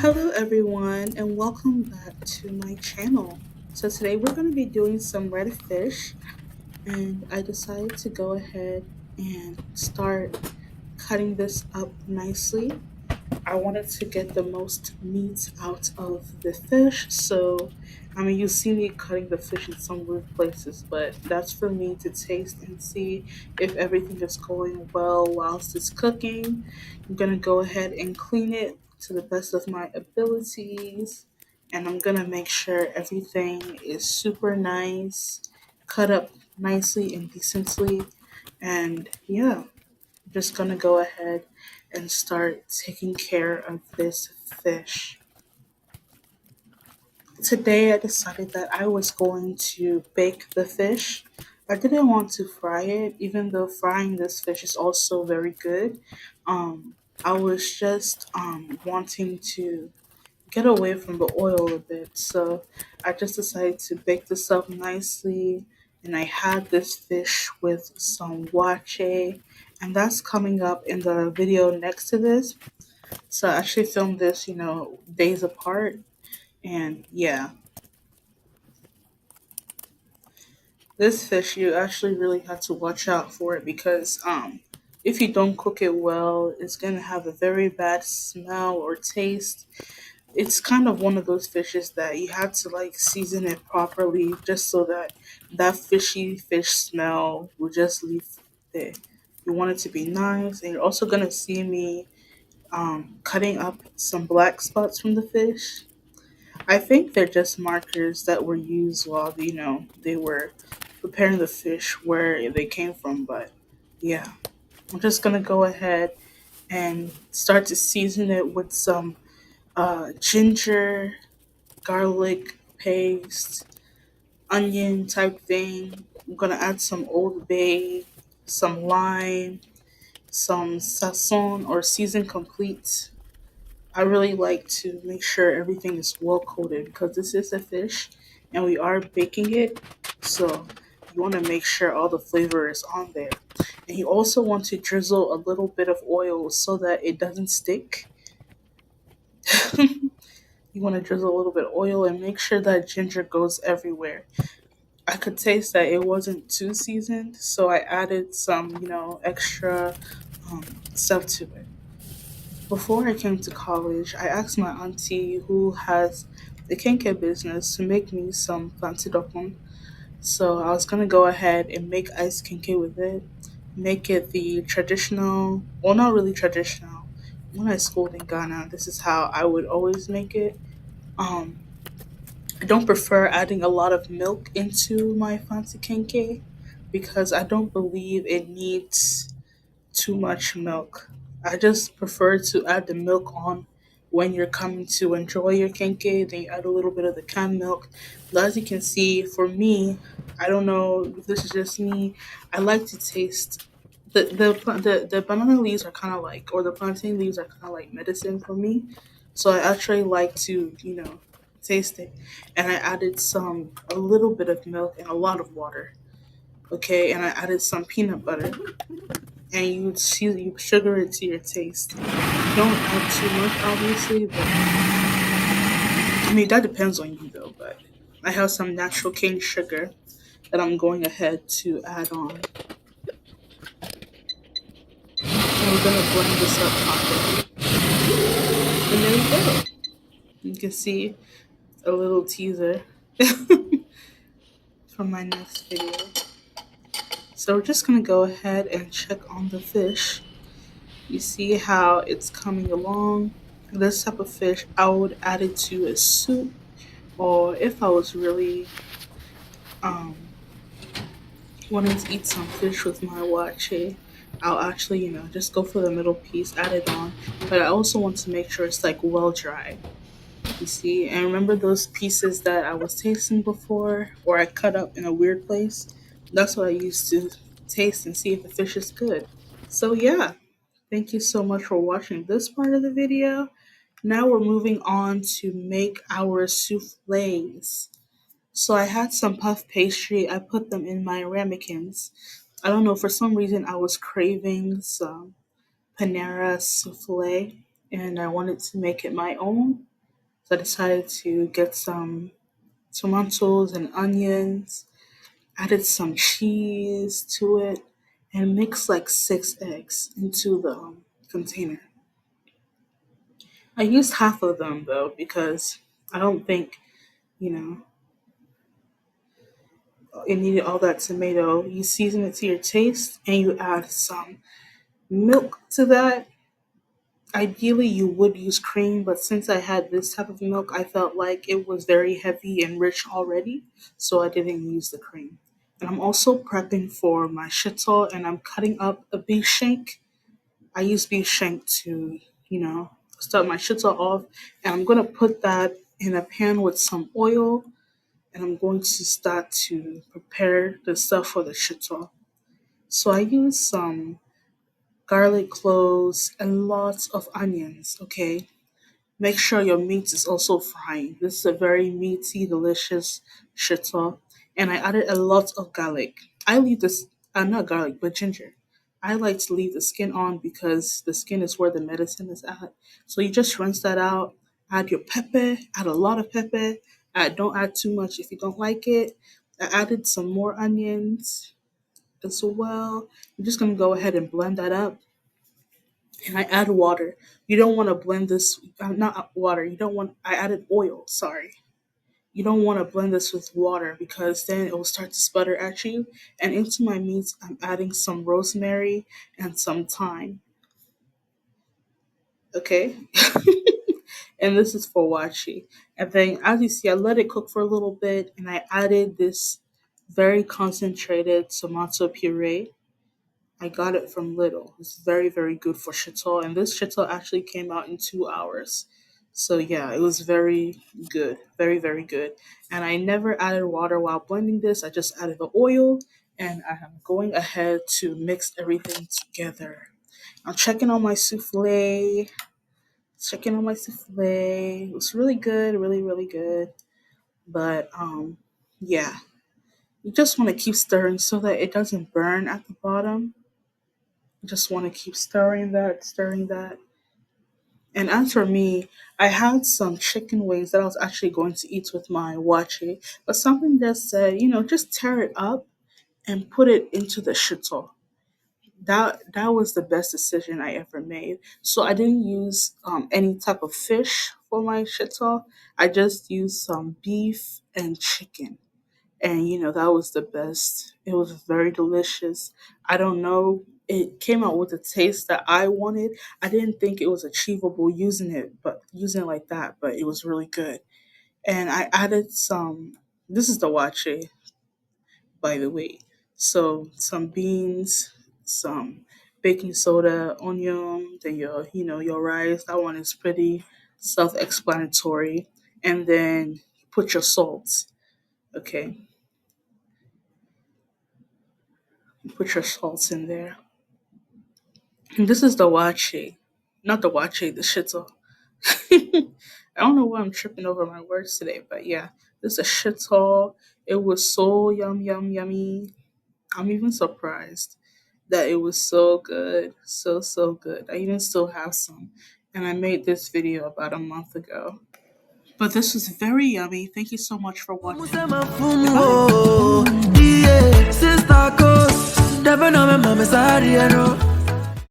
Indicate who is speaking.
Speaker 1: Hello everyone and welcome back to my channel. So today we're going to be doing some red fish and I decided to go ahead and start cutting this up nicely. I wanted to get the most meat out of the fish, so I mean, you see me cutting the fish in some weird places, but that's for me to taste and see if everything is going well whilst it's cooking. I'm gonna go ahead and clean it to the best of my abilities, and I'm gonna make sure everything is super nice, cut up nicely and decently, and yeah, just gonna go ahead and start taking care of this fish. Today I decided that I was going to bake the fish. I didn't want to fry it, even though frying this fish is also very good. I was just wanting to get away from the oil a bit, so I just decided to bake this up nicely. And I had this fish with some wache, and that's coming up in the video next to this. So I actually filmed this, days apart. And yeah, this fish, you actually really have to watch out for it because if you don't cook it well, it's gonna have a very bad smell or taste. It's kind of one of those fishes that you have to like season it properly just so that that fishy fish smell will just leave there. You want it to be nice, and you're also gonna see me cutting up some black spots from the fish. I think they're just markers that were used while they were preparing the fish where they came from. But yeah, I'm just gonna go ahead and start to season it with some ginger, garlic paste, onion type thing. I'm gonna add some Old Bay, some lime, some sazon or season complete. I really like to make sure everything is well coated because this is a fish and we are baking it. So you want to make sure all the flavor is on there. And you also want to drizzle a little bit of oil so that it doesn't stick. You want to drizzle a little bit of oil and make sure that ginger goes everywhere. I could taste that it wasn't too seasoned, so I added some, extra um, stuff to it. Before I came to college, I asked my auntie who has the Kenkey business to make me some fancy dokun. So I was gonna go ahead and make ice Kenkey with it, make it the traditional, well, not really traditional. When I schooled in Ghana, this is how I would always make it. Um, I don't prefer adding a lot of milk into my Fanti Kenkey because I don't believe it needs too much milk. I just prefer to add the milk on when you're coming to enjoy your kenke. Then you add a little bit of the canned milk. But as you can see, for me, I don't know if this is just me. I like to taste the banana leaves are kind of like, or the plantain leaves are kind of like medicine for me. So I actually like to taste it, and I added a little bit of milk and a lot of water. Okay, and I added some peanut butter and you sugar it to your taste. Don't add too much, obviously, but I mean that depends on you though. But I have some natural cane sugar that I'm going ahead to add on, and we're gonna blend this up properly. And there you go. You can see a little teaser from my next video. So we're just gonna go ahead and check on the fish. You see how it's coming along. This type of fish, I would add it to a soup, or if I was really um, wanting to eat some fish with my wache, I'll actually, just go for the middle piece, add it on. But I also want to make sure it's like well dried. You see, and remember those pieces that I was tasting before, or I cut up in a weird place? That's what I used to taste and see if the fish is good. So yeah, thank you so much for watching this part of the video. Now we're moving on to make our souffles. So I had some puff pastry. I put them in my ramekins. I don't know, for some reason I was craving some Panera Soufflé and I wanted to make it my own. So I decided to get some tomatoes and onions, added some cheese to it, and mixed like 6 eggs into the container. I used half of them though because I don't think, you know, it needed all that tomato. You season it to your taste and you add some milk to that. Ideally, you would use cream, but since I had this type of milk, I felt like it was very heavy and rich already, so I didn't use the cream. And I'm also prepping for my shito, and I'm cutting up a beef shank. I use beef shank to, you know, start my shito off, and I'm gonna put that in a pan with some oil, and I'm going to start to prepare the stuff for the shito. So I use some garlic cloves and lots of onions, okay? Make sure your meat is also frying. This is a very meaty, delicious shito. And I added a lot of garlic. I leave this, not garlic, but ginger. I like to leave the skin on because the skin is where the medicine is at. So you just rinse that out. Add your pepper. Add a lot of pepper. Don't add too much if you don't like it. I added some more onions as well. I'm just gonna go ahead and blend that up and I add water. You don't want to blend this, not water. You don't want. I added oil. Sorry. You don't want to blend this with water because then it will start to sputter at you. And into my meat, I'm adding some rosemary and some thyme. Okay, and this is for washi. And then, as you see, I let it cook for a little bit, and I added this very concentrated tomato puree. I got it from Little. It's very, very good for shito. And this shito actually came out in 2 hours. So yeah, it was very good. Very, very good. And I never added water while blending this. I just added the oil and I am going ahead to mix everything together. I'm checking on my souffle. Checking on my souffle. It was really good, really, really good. But yeah. You just want to keep stirring so that it doesn't burn at the bottom. Just want to keep stirring that, stirring that. And as for me, I had some chicken wings that I was actually going to eat with my wachi, but something just said, just tear it up and put it into the shito. That was the best decision I ever made. So I didn't use any type of fish for my shito. I just used some beef and chicken, and that was the best. It was very delicious. I don't know, it came out with the taste that I wanted. I didn't think it was achievable using it like that, but it was really good. And I added some, this is the wache, by the way. So some beans, some baking soda, onion, then your rice. That one is pretty self-explanatory. And then put your salt. Okay, put your salts in there. And this is the wache, not the wache, the shito. I don't know why I'm tripping over my words today, but yeah, this is a shito. It was so yummy. I'm even surprised that it was so good, so good. I even still have some, and I made this video about a month ago. But this was very yummy. Thank you so much for watching. Goodbye.
Speaker 2: Yeah, sister, cause never know my mama's out,